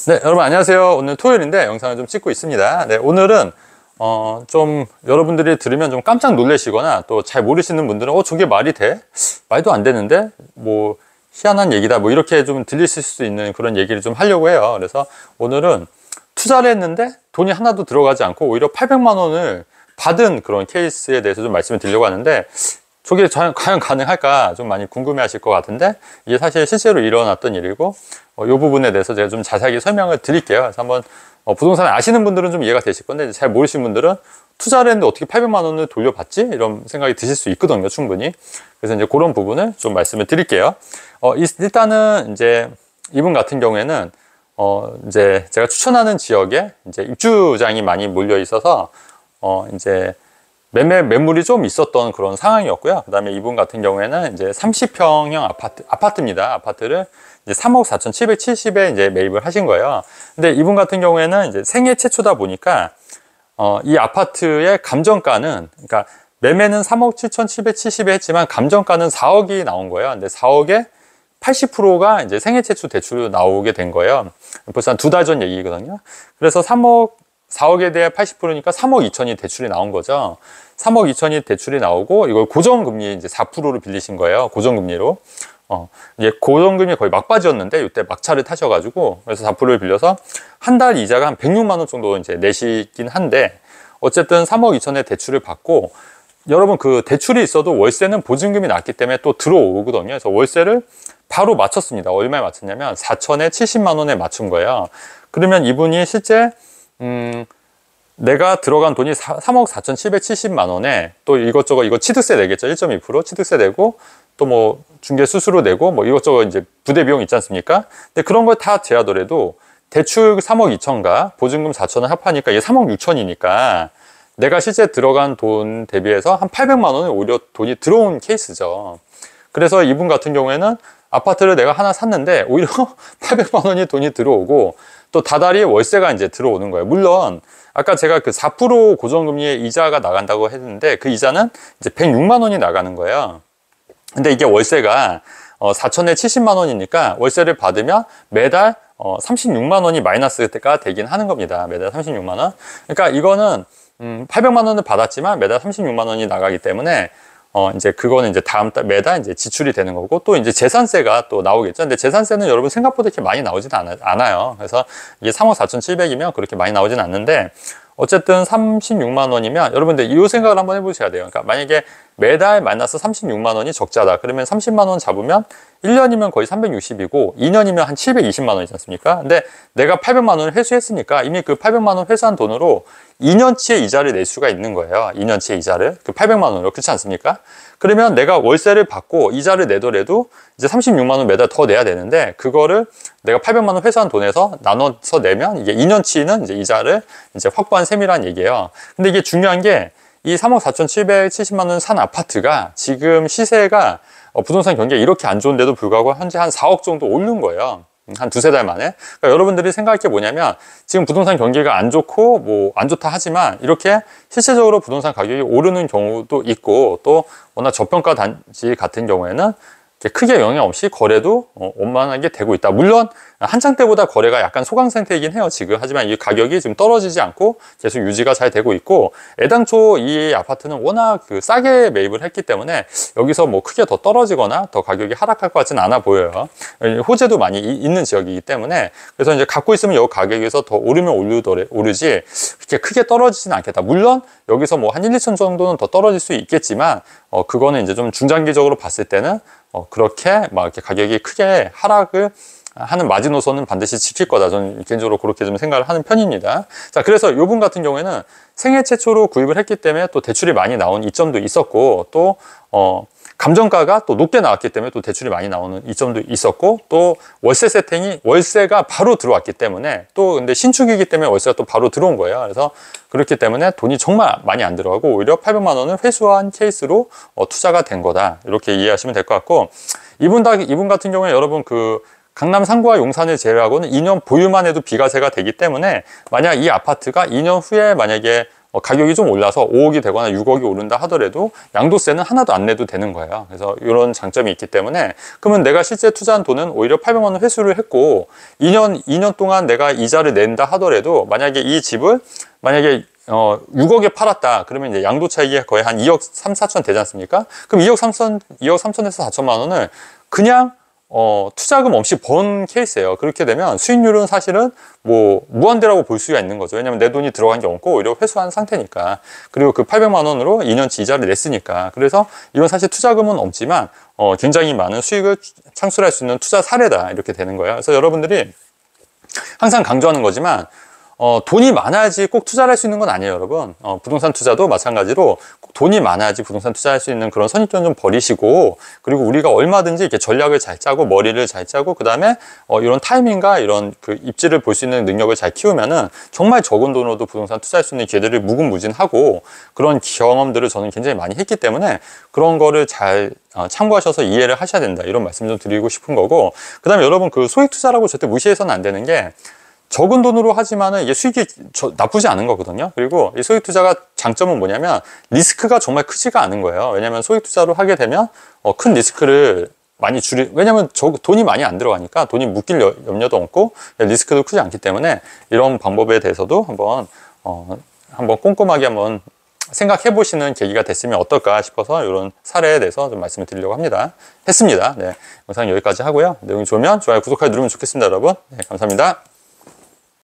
네, 여러분 안녕하세요. 오늘 토요일인데 영상을 좀 찍고 있습니다. 네, 오늘은 좀 여러분들이 들으면 좀 깜짝 놀라시거나 또 잘 모르시는 분들은 저게 말이 돼? 말도 안 되는데 뭐 희한한 얘기다 뭐 이렇게 좀 들리실 수 있는 그런 얘기를 좀 하려고 해요. 그래서 오늘은 투자를 했는데 돈이 하나도 들어가지 않고 오히려 800만 원을 받은 그런 케이스에 대해서 좀 말씀을 드리려고 하는데, 저게 과연 가능할까 좀 많이 궁금해 하실 것 같은데, 이게 사실 실제로 일어났던 일이고 이 부분에 대해서 제가 좀 자세하게 설명을 드릴게요. 그래서 한번 부동산을 아시는 분들은 좀 이해가 되실 건데, 잘 모르시는 분들은 투자를 했는데 어떻게 800만 원을 돌려받지? 이런 생각이 드실 수 있거든요, 충분히. 그래서 이제 그런 부분을 좀 말씀을 드릴게요. 일단은 이제 이분 같은 경우에는 이제 제가 추천하는 지역에 이제 입주장이 많이 몰려 있어서 이제 매물이 좀 있었던 그런 상황이었고요. 그 다음에 이분 같은 경우에는 이제 30평형 아파트입니다. 아파트를 이제 3억 4,770에 이제 매입을 하신 거예요. 근데 이분 같은 경우에는 이제 생애 최초다 보니까, 이 아파트의 감정가는, 그러니까 매매는 3억 7,770에 했지만 감정가는 4억이 나온 거예요. 근데 4억에 80%가 이제 생애 최초 대출로 나오게 된 거예요. 벌써 한 2달 전 얘기거든요. 그래서 4억에 대해 80%니까 3억 2천이 대출이 나온 거죠. 3억 2천이 대출이 나오고, 이걸 고정금리 이제 4%를 빌리신 거예요. 고정금리로. 이제 고정금리 거의 막바지였는데, 이때 막차를 타셔가지고, 그래서 4%를 빌려서 한 달 이자가 한 106만 원 정도 이제 내시긴 한데, 어쨌든 3억 2천의 대출을 받고, 여러분 그 대출이 있어도 월세는 보증금이 낮기 때문에 또 들어오거든요. 그래서 월세를 바로 맞췄습니다. 얼마에 맞췄냐면 4천에 70만 원에 맞춘 거예요. 그러면 이분이 실제 내가 들어간 돈이 3억 4,770만 원에 또 이것저것, 이거 취득세 내겠죠. 1.2% 취득세 내고, 또 뭐 중개 수수료 내고, 뭐 이것저것 이제 부대 비용 있지 않습니까? 근데 그런 걸 다 제하더라도 대출 3억 2천과 보증금 4천을 합하니까 이게 3억 6천이니까 내가 실제 들어간 돈 대비해서 한 800만 원을 오히려 돈이 들어온 케이스죠. 그래서 이분 같은 경우에는 아파트를 내가 하나 샀는데 오히려 800만 원이 돈이 들어오고, 또 다달이 월세가 이제 들어오는 거예요. 물론 아까 제가 그 4% 고정금리의 이자가 나간다고 했는데, 그 이자는 이제 106만 원이 나가는 거예요. 근데 이게 월세가 4천에 70만 원이니까 월세를 받으면 매달 36만 원이 마이너스가 되긴 하는 겁니다. 매달 36만 원. 그러니까 이거는 800만 원을 받았지만 매달 36만 원이 나가기 때문에 이제 그거는 이제 다음 달 매달 이제 지출이 되는 거고, 또 이제 재산세가 또 나오겠죠. 근데 재산세는 여러분 생각보다 이렇게 많이 나오지는 않아요. 그래서 이게 3억 4,700이면 그렇게 많이 나오진 않는데, 어쨌든 36만 원이면 여러분들 이 생각을 한번 해보셔야 돼요. 그러니까 만약에 매달 마이너스 36만 원이 적자다. 그러면 30만 원 잡으면 1년이면 거의 360이고 2년이면 한 720만 원이지 않습니까? 근데 내가 800만 원을 회수했으니까 이미 그 800만 원 회수한 돈으로 2년치의 이자를 낼 수가 있는 거예요. 2년치의 이자를. 그 800만 원으로. 그렇지 않습니까? 그러면 내가 월세를 받고 이자를 내더라도 이제 36만 원 매달 더 내야 되는데, 그거를 내가 800만 원 회수한 돈에서 나눠서 내면 이게 2년치는 이제 이자를 이제 확보한 셈이란 얘기예요. 근데 이게 중요한 게, 이 3억 4,770만 원 산 아파트가 지금 시세가 부동산 경기가 이렇게 안 좋은데도 불구하고 현재 한 4억 정도 오른 거예요. 한 2-3달 만에. 그러니까 여러분들이 생각할 게 뭐냐면, 지금 부동산 경기가 안 좋고 뭐 안 좋다 하지만 이렇게 실질적으로 부동산 가격이 오르는 경우도 있고, 또 워낙 저평가 단지 같은 경우에는 크게 영향 없이 거래도 원만하게 되고 있다. 물론 한창 때보다 거래가 약간 소강 상태이긴 해요, 지금. 하지만 이 가격이 지금 떨어지지 않고 계속 유지가 잘 되고 있고, 애당초 이 아파트는 워낙 싸게 매입을 했기 때문에 여기서 뭐 크게 더 떨어지거나 더 가격이 하락할 것 같지는 않아 보여요. 호재도 많이 있는 지역이기 때문에. 그래서 이제 갖고 있으면 이 가격에서 더 오르면 오르지 그렇게 크게 떨어지지는 않겠다. 물론 여기서 뭐 한 1-2천 정도는 더 떨어질 수 있겠지만 그거는 이제 좀 중장기적으로 봤을 때는 그렇게 막 이렇게 가격이 크게 하락을 하는 마지노선은 반드시 지킬 거다. 저는 개인적으로 그렇게 좀 생각을 하는 편입니다. 자, 그래서 이분 같은 경우에는 생애 최초로 구입을 했기 때문에 또 대출이 많이 나온 이점도 있었고, 또 감정가가 또 높게 나왔기 때문에 또 대출이 많이 나오는 이점도 있었고, 또 월세 세팅이 월세가 바로 들어왔기 때문에, 또 근데 신축이기 때문에 월세가 또 바로 들어온 거예요. 그래서 그렇기 때문에 돈이 정말 많이 안 들어가고 오히려 800만 원을 회수한 케이스로 투자가 된 거다. 이렇게 이해하시면 될 것 같고, 이분 같은 경우에 여러분 강남 상구와 용산을 제외하고는 2년 보유만 해도 비과세가 되기 때문에, 만약 이 아파트가 2년 후에 만약에 가격이 좀 올라서 5억이 되거나 6억이 오른다 하더라도 양도세는 하나도 안 내도 되는 거예요. 그래서 이런 장점이 있기 때문에 그러면 내가 실제 투자한 돈은 오히려 800만 원 회수를 했고 2년 동안 내가 이자를 낸다 하더라도 만약에 이 집을 만약에 6억에 팔았다. 그러면 이제 양도 차익이 거의 한 2억 3, 4천 되지 않습니까? 그럼 2억 3천에서 4천만 원을 그냥 투자금 없이 번 케이스예요. 그렇게 되면 수익률은 사실은 뭐 무한대라고 볼 수가 있는 거죠. 왜냐면 내 돈이 들어간 게 없고 오히려 회수한 상태니까. 그리고 그 800만 원으로 2년치 이자를 냈으니까. 그래서 이건 사실 투자금은 없지만 굉장히 많은 수익을 창출할 수 있는 투자 사례다. 이렇게 되는 거예요. 그래서 여러분들이 항상 강조하는 거지만 돈이 많아야지 꼭 투자를 할 수 있는 건 아니에요, 여러분. 부동산 투자도 마찬가지로 꼭 돈이 많아야지 부동산 투자할 수 있는 그런 선입견 좀 버리시고, 그리고 우리가 얼마든지 이렇게 전략을 잘 짜고, 머리를 잘 짜고, 그 다음에 이런 타이밍과 이런 그 입지를 볼 수 있는 능력을 잘 키우면은 정말 적은 돈으로도 부동산 투자할 수 있는 기회들이 무궁무진하고, 그런 경험들을 저는 굉장히 많이 했기 때문에 그런 거를 잘 참고하셔서 이해를 하셔야 된다. 이런 말씀 좀 드리고 싶은 거고, 그 다음에 여러분 그 소액 투자라고 절대 무시해서는 안 되는 게, 적은 돈으로 하지만은 이게 수익이 나쁘지 않은 거거든요. 그리고 이 소액 투자가 장점은 뭐냐면 리스크가 정말 크지가 않은 거예요. 왜냐하면 소액 투자로 하게 되면 큰 리스크를 많이 왜냐면 돈이 많이 안 들어가니까 돈이 묶일 염려도 없고 리스크도 크지 않기 때문에 이런 방법에 대해서도 한번 꼼꼼하게 한번 생각해 보시는 계기가 됐으면 어떨까 싶어서 이런 사례에 대해서 좀 말씀을 드리려고 했습니다. 네, 영상 여기까지 하고요. 내용이 좋으면 좋아요, 구독하기 누르면 좋겠습니다, 여러분. 네, 감사합니다.